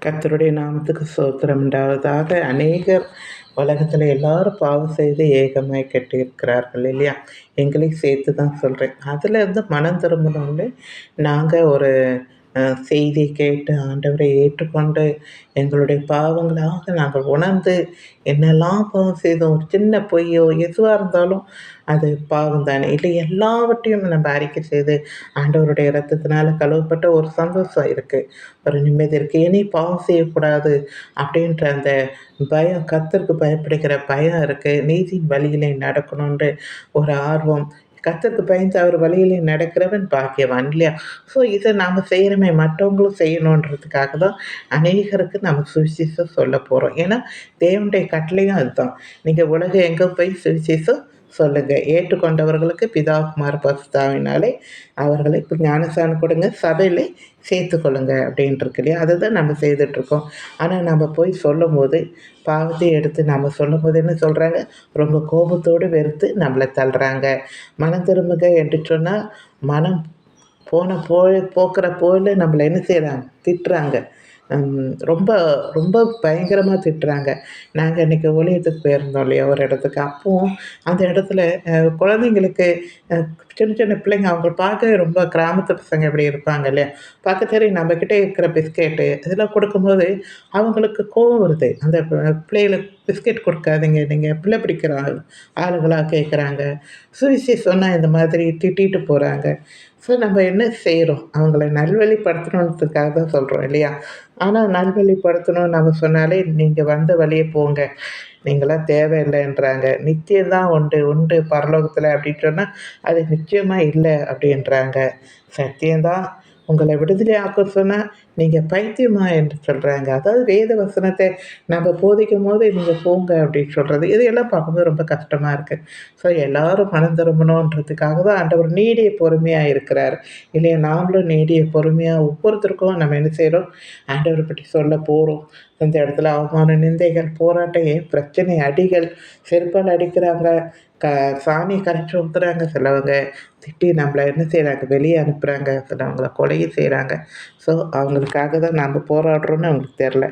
கர்த்தருடைய நாமத்துக்கு ஸ்தோத்திரம் உண்டாவதாக. அநேகர் உலகத்தில் எல்லாரும் பாவம் செய்து ஏகமாய் கெட்டிருக்கிறார்கள் இல்லையா? எங்களையும் சேர்த்து தான் சொல்கிறேன். அதிலேருந்து மனம் திரும்பணும்னு நாங்கள் ஒரு செய்தி கேட்டு ஆண்டவரை ஏற்றுக்கொண்டு எங்களுடைய பாவங்களாக நாங்கள் உணர்ந்து என்னெல்லாம் பாவம் செய்தோம், ஒரு சின்ன பொய்யோ எதுவாக இருந்தாலும் அது பாவம் தானே இல்லை, எல்லாவற்றையும் நம்ம அறிக்கை செய்து ஆண்டவருடைய இரத்தத்தினால கழுவப்பட்ட ஒரு சந்தோஷம் இருக்குது, ஒரு நிம்மதி இருக்குது. இனி பாவம் செய்யக்கூடாது அப்படின்ற அந்த பயம், கர்த்தருக்கு பயப்படுகிற பயம் இருக்குது. நீதியின் வழியிலே நடக்கணுன்ற ஒரு ஆர்வம், கர்த்தருக்கு பயந்து அவர் வழியிலே நடக்கிறவன் பாக்கியவான் இல்லையா? ஸோ இதை நாம் செய்கிறோமே, மற்றவங்களும் செய்யணுன்றதுக்காக தான் அநேகருக்கு நம்ம சுவிசேஷம் சொல்ல போகிறோம். ஏன்னா தேவனுடைய கட்டளையும் அதுதான். நீங்கள் உலகம் எங்கே போய் சுவிசேஷம் சொல்லுங்கள், ஏற்றுக்கொண்டவர்களுக்கு பிதா குமார பரிசுத்தாவினாலே அவர்களை இப்போ ஞானஸ்நானம் கொடுங்க, சபையில் சேர்த்துக்கொள்ளுங்க அப்படின்ட்டுருக்கு இல்லையா? அதை தான் நம்ம செய்துட்ருக்கோம். ஆனால் நம்ம போய் சொல்லும்போது, பாவத்தை எடுத்து நம்ம சொல்லும்போது என்ன சொல்கிறாங்க? ரொம்ப கோபத்தோடு வெறுத்து நம்மளை தள்ளுறாங்க. மனம் திரும்புங்க என்று சொன்னால் மனம் போக்கிற போல நம்மளை என்ன செய்கிறாங்க? திட்டுறாங்க. ரொம்ப ரொம்ப பயங்கரமாக திட்டுறாங்க. நாங்கள் இன்றைக்கி ஊழியத்துக்கு போயிருந்தோம் இல்லையா ஒரு இடத்துக்கு. அப்போது அந்த இடத்துல குழந்தைங்களுக்கு சின்ன சின்ன பிள்ளைங்க அவங்க பார்க்கவே ரொம்ப கிராமத்து பசங்க இப்படி இருப்பாங்க இல்லையா? பார்க்க சரி நம்மக்கிட்ட இருக்கிற பிஸ்கெட்டு இதெல்லாம் கொடுக்கும்போது அவங்களுக்கு கோவம் வருது. அந்த பிள்ளைகளுக்கு பிஸ்கெட் கொடுக்காதீங்க, நீங்கள் பிள்ளை பிடிக்கிற ஆளுகளாக கேட்குறாங்க. சுவிசேஷம்னா இந்த மாதிரி திட்டிட்டு போகிறாங்க. ஸோ நம்ம என்ன செய்கிறோம்? அவங்கள நல்வழிப்படுத்தணுன்றதுக்காக தான் சொல்கிறோம் இல்லையா? ஆனால் நல்வழிப்படுத்தணும்னு நம்ம சொன்னாலே, நீங்கள் வந்த வழியே போங்க, நீங்களாம் தேவையில்லைன்றாங்க. நித்தியம் தான் உண்டு உண்டு பரலோகத்தில் அப்படின்னு சொன்னால் அது நிச்சயமாக இல்லை அப்படின்றாங்க. சத்தியம்தான் உங்களை விடுதலை ஆக்க சொன்னால் நீங்கள் பைத்தியமா என்று சொல்கிறாங்க. அதாவது வேத வசனத்தை நம்ம போதிக்கும்போது நீங்கள் போங்க அப்படின்னு சொல்கிறது, இதையெல்லாம் பார்க்கும்போது ரொம்ப கஷ்டமாக இருக்குது. ஸோ எல்லோரும் மனம் திரும்பணுன்றதுக்காக தான் ஆண்டவர் நீடிய பொறுமையாக இருக்கிறார் இல்லையா? நாமளும் நீடிய பொறுமையாக ஒவ்வொருத்தருக்கும் நம்ம என்ன செய்கிறோம்? ஆண்டவரை பற்றி சொல்ல போகிறோம். அந்த இடத்துல அவமான நிந்தைகள், போராட்டம், ஏன் பிரச்சனை, அடிகள், செருப்பால் அடிக்கிறாங்க, சாணி கரைச்சி ஊற்றுறாங்க, சிலவங்க திட்டி நம்மளை என்ன செய்கிறாங்க? வெளியே அனுப்புகிறாங்க, சிலவங்கள கொலையும் செய்கிறாங்க. ஸோ அவங்களுக்காக தான் நம்ம போராடுறோன்னு அவங்களுக்கு தெரில.